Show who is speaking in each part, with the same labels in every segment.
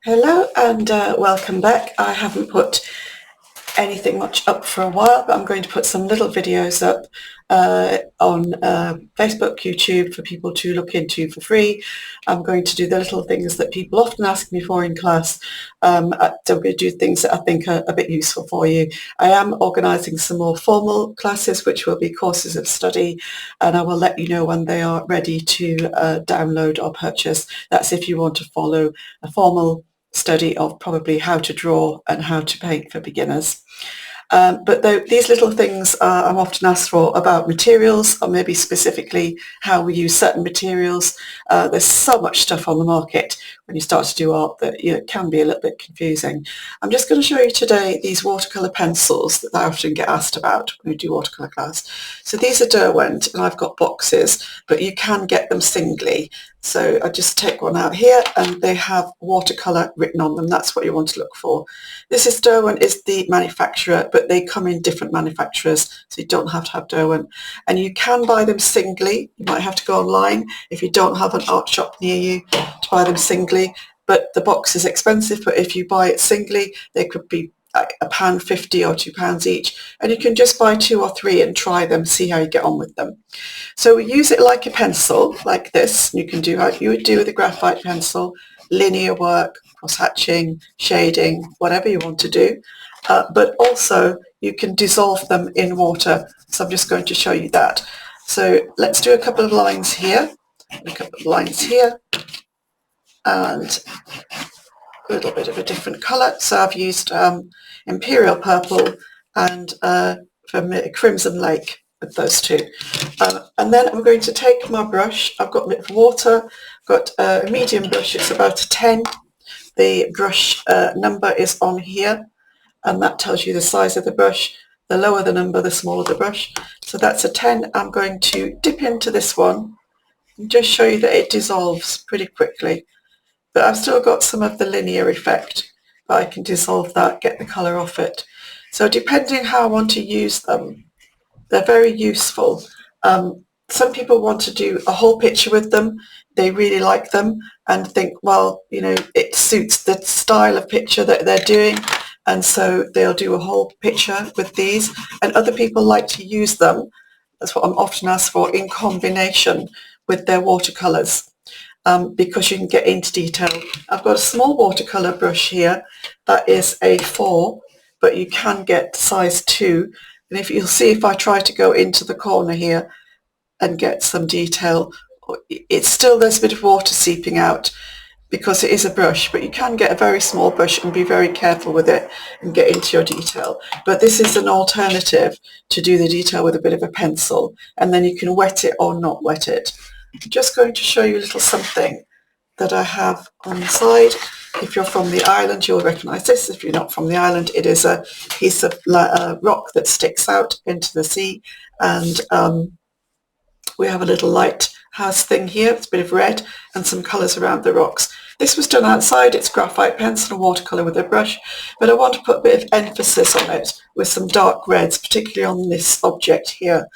Speaker 1: Hello and welcome back. I haven't put anything much up for a while, but I'm going to put some little videos up on Facebook, YouTube for people to look into for free. I'm going to do the little things that people often ask me for in class. I'm going to do things that I think are a bit useful for you. I am organising some more formal classes, which will be courses of study, and I will let you know when they are ready to download or purchase. That's if you want to follow a formal study of probably how to draw and how to paint for beginners. But these little things I'm often asked for about materials, or maybe specifically how we use certain materials. There's so much stuff on the market when you start to do art that it can be a little bit confusing. I'm just going to show you today these watercolour pencils that I often get asked about when we do watercolour class. So these are Derwent, and I've got boxes, but you can get them singly. So I just take one out here and they have watercolour written on them. That's what you want to look for. This is Derwent is the manufacturer, but they come in different manufacturers, so you don't have to have Derwent. And you can buy them singly. You might have to go online if you don't have an art shop near you to buy them singly. But the box is expensive, but if you buy it singly, they could be £1.50 or £2 each, and you can just buy 2 or 3 and try them, see how you get on with them. So we use it like a pencil, like this. You can do how you would do with a graphite pencil, linear work, cross-hatching, shading, whatever you want to do. But also you can dissolve them in water. So I'm just going to show you that. So let's do a couple of lines here, a couple of lines here, and a little bit of a different colour. So I've used Imperial Purple and from Crimson Lake with those two. And then I'm going to take my brush. I've got a bit of water, got a medium brush, it's about a 10. The brush number is on here, and that tells you the size of the brush. The lower the number, the smaller the brush. So that's a 10. I'm going to dip into this one and just show you that it dissolves pretty quickly. But I've still got some of the linear effect, but I can dissolve that, get the colour off it. So depending how I want to use them, they're very useful. Some people want to do a whole picture with them. They really like them and think, well, it suits the style of picture that they're doing, and so they'll do a whole picture with these. And other people like to use them, that's what I'm often asked for, in combination with their watercolours. Because you can get into detail. I've got a small watercolour brush here that is a 4, but you can get size 2. And if you'll see, if I try to go into the corner here and get some detail, there's a bit of water seeping out because it is a brush, but you can get a very small brush and be very careful with it and get into your detail. But this is an alternative to do the detail with a bit of a pencil, and then you can wet it or not wet it. I'm just going to show you a little something that I have on the side. If you're from the island, you'll recognise this. If you're not from the island, it is a piece of rock that sticks out into the sea, and we have a little lighthouse thing here. It's a bit of red and some colours around the rocks. This was done outside. It's graphite pencil and watercolour with a brush, but I want to put a bit of emphasis on it with some dark reds, particularly on this object here,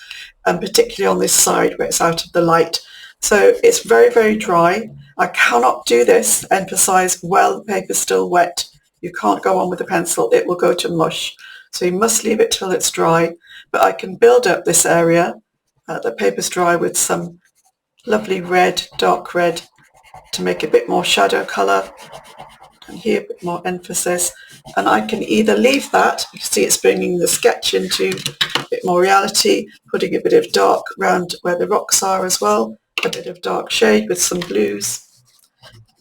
Speaker 1: and particularly on this side where it's out of the light. So it's very, very dry. I cannot do this, emphasise, while the paper's still wet. You can't go on with a pencil. It will go to mush. So you must leave it till it's dry. But I can build up this area. The paper's dry with some lovely red, dark red, to make a bit more shadow colour. And here a bit more emphasis. And I can either leave that, you see it's bringing the sketch into a bit more reality, putting a bit of dark around where the rocks are as well, a bit of dark shade with some blues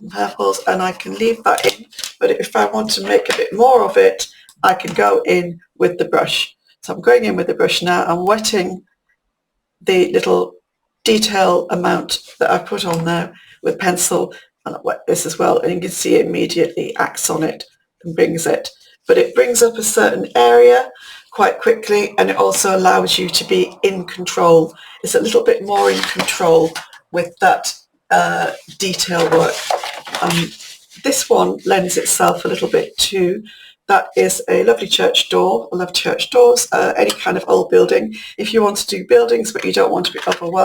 Speaker 1: and purples, and I can leave that in. But if I want to make a bit more of it, I can go in with the brush. So I'm going in with the brush now. I'm wetting the little detail amount that I put on there with pencil, and I wet this as well, and you can see it immediately acts on it and brings it. But it brings up a certain area quite quickly, and it also allows you to be in control. It's a little bit more in control with that detail work. This one lends itself a little bit to, that is a lovely church door. I love church doors, any kind of old building. If you want to do buildings but you don't want to be overwhelmed,